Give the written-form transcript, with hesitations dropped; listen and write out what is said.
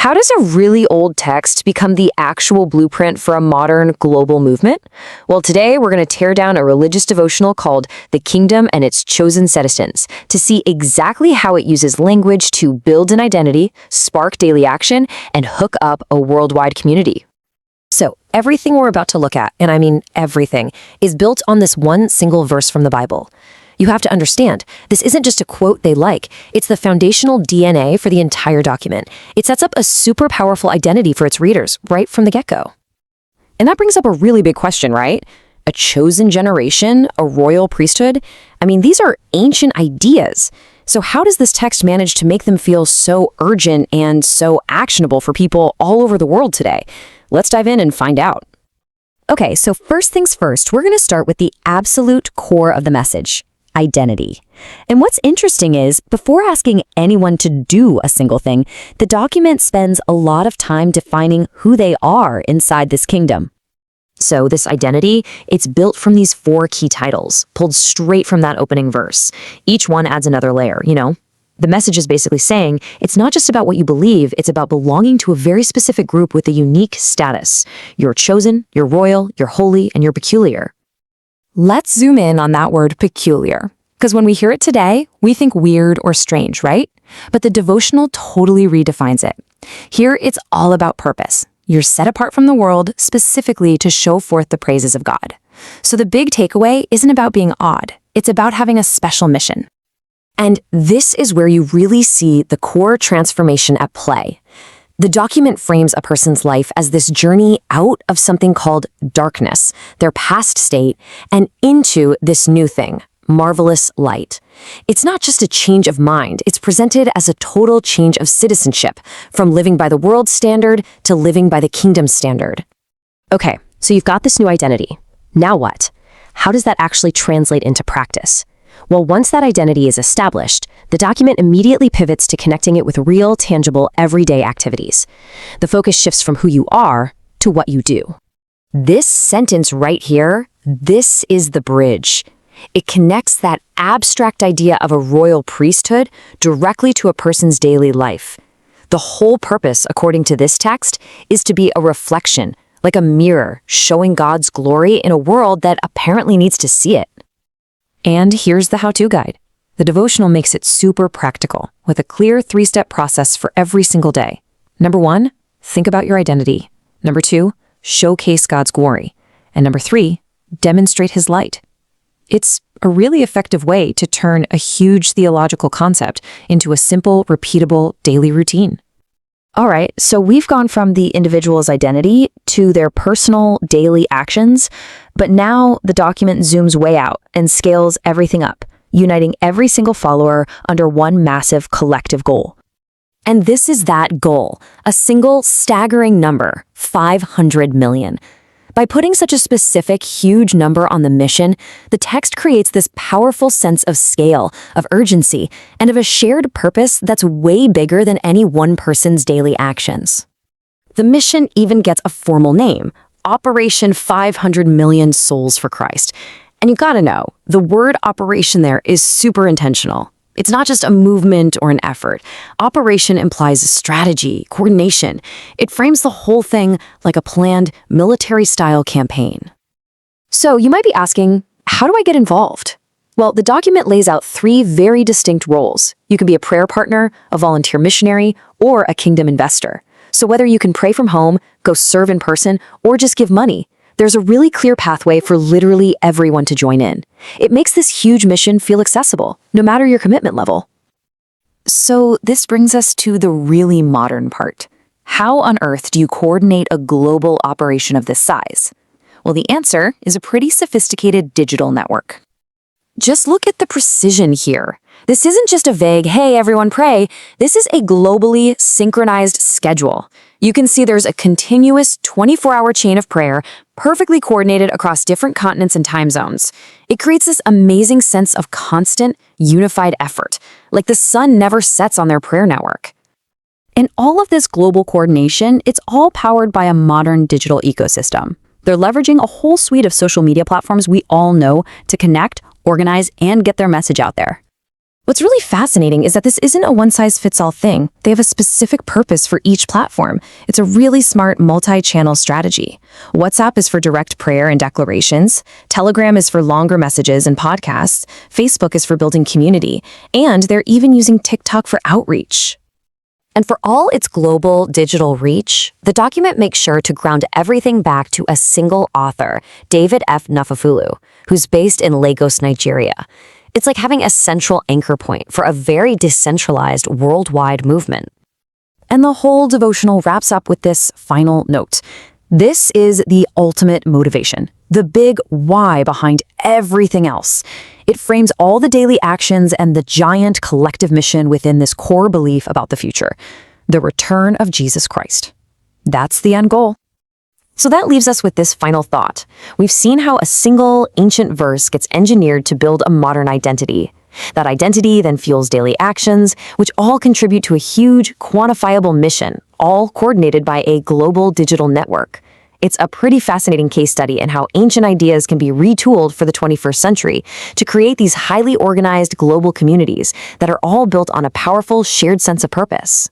How does a really old text become the actual blueprint for a modern global movement? Well, today we're going to tear down a religious devotional called The Kingdom and Its Chosen Citizens to see exactly how it uses language to build an identity, spark daily action, and hook up a worldwide community. So, everything we're about to look at, and I mean everything, is built on this one single verse from the Bible. You have to understand, this isn't just a quote they like, it's the foundational DNA for the entire document. It sets up a super powerful identity for its readers right from the get-go. And that brings up a really big question, right? A chosen generation, a royal priesthood? I mean, these are ancient ideas. So how does this text manage to make them feel so urgent and so actionable for people all over the world today? Let's dive in and find out. Okay, so first things first, we're going to start with the absolute core of the message. Identity. And what's interesting is, before asking anyone to do a single thing, the document spends a lot of time defining who they are inside this kingdom. So this identity, it's built from these 4 key titles, pulled straight from that opening verse. Each one adds another layer, The message is basically saying, it's not just about what you believe, it's about belonging to a very specific group with a unique status. You're chosen, you're royal, you're holy, and you're peculiar. Let's zoom in on that word peculiar, because when we hear it today, we think weird or strange, right? But the devotional totally redefines it. Here, it's all about purpose. You're set apart from the world specifically to show forth the praises of God. So the big takeaway isn't about being odd. It's about having a special mission. And this is where you really see the core transformation at play. The document frames a person's life as this journey out of something called darkness, their past state, and into this new thing, marvelous light. It's not just a change of mind, it's presented as a total change of citizenship, from living by the world's standard to living by the kingdom's standard. Okay, so you've got this new identity. Now what? How does that actually translate into practice? Well, once that identity is established, the document immediately pivots to connecting it with real, tangible, everyday activities. The focus shifts from who you are to what you do. This sentence right here, this is the bridge. It connects that abstract idea of a royal priesthood directly to a person's daily life. The whole purpose, according to this text, is to be a reflection, like a mirror, showing God's glory in a world that apparently needs to see it. And here's the how-to guide. The devotional makes it super practical, with a clear 3-step process for every single day. Number 1, think about your identity. Number 2, showcase God's glory. And number 3, demonstrate His light. It's a really effective way to turn a huge theological concept into a simple, repeatable daily routine. All right, so we've gone from the individual's identity to their personal daily actions, but now the document zooms way out and scales everything up, uniting every single follower under one massive collective goal. And this is that goal, a single staggering number, 500 million. By putting such a specific, huge number on the mission, the text creates this powerful sense of scale, of urgency, and of a shared purpose that's way bigger than any one person's daily actions. The mission even gets a formal name, Operation 500 Million Souls for Christ. And you gotta know, the word operation there is super intentional. It's not just a movement or an effort. Operation implies a strategy, coordination. It frames the whole thing like a planned military-style campaign. So you might be asking, how do I get involved? Well, the document lays out 3 very distinct roles. You can be a prayer partner, a volunteer missionary, or a kingdom investor. So whether you can pray from home, go serve in person, or just give money, there's a really clear pathway for literally everyone to join in. It makes this huge mission feel accessible, no matter your commitment level. So this brings us to the really modern part. How on earth do you coordinate a global operation of this size? Well, the answer is a pretty sophisticated digital network. Just look at the precision here. This isn't just a vague, hey, everyone pray. This is a globally synchronized schedule. You can see there's a continuous 24-hour chain of prayer, perfectly coordinated across different continents and time zones. It creates this amazing sense of constant, unified effort, like the sun never sets on their prayer network. And all of this global coordination, it's all powered by a modern digital ecosystem. They're leveraging a whole suite of social media platforms we all know to connect, organize, and get their message out there. What's really fascinating is that this isn't a one-size-fits-all thing. They have a specific purpose for each platform. It's a really smart multi-channel strategy. WhatsApp is for direct prayer and declarations. Telegram is for longer messages and podcasts. Facebook is for building community. And they're even using TikTok for outreach. And for all its global digital reach, the document makes sure to ground everything back to a single author, David F. Nufufulu, who's based in Lagos, Nigeria. It's like having a central anchor point for a very decentralized worldwide movement. And the whole devotional wraps up with this final note. This is the ultimate motivation, the big why behind everything else. It frames all the daily actions and the giant collective mission within this core belief about the future, the return of Jesus Christ. That's the end goal. So that leaves us with this final thought. We've seen how a single ancient verse gets engineered to build a modern identity. That identity then fuels daily actions, which all contribute to a huge, quantifiable mission, all coordinated by a global digital network. It's a pretty fascinating case study in how ancient ideas can be retooled for the 21st century to create these highly organized global communities that are all built on a powerful shared sense of purpose.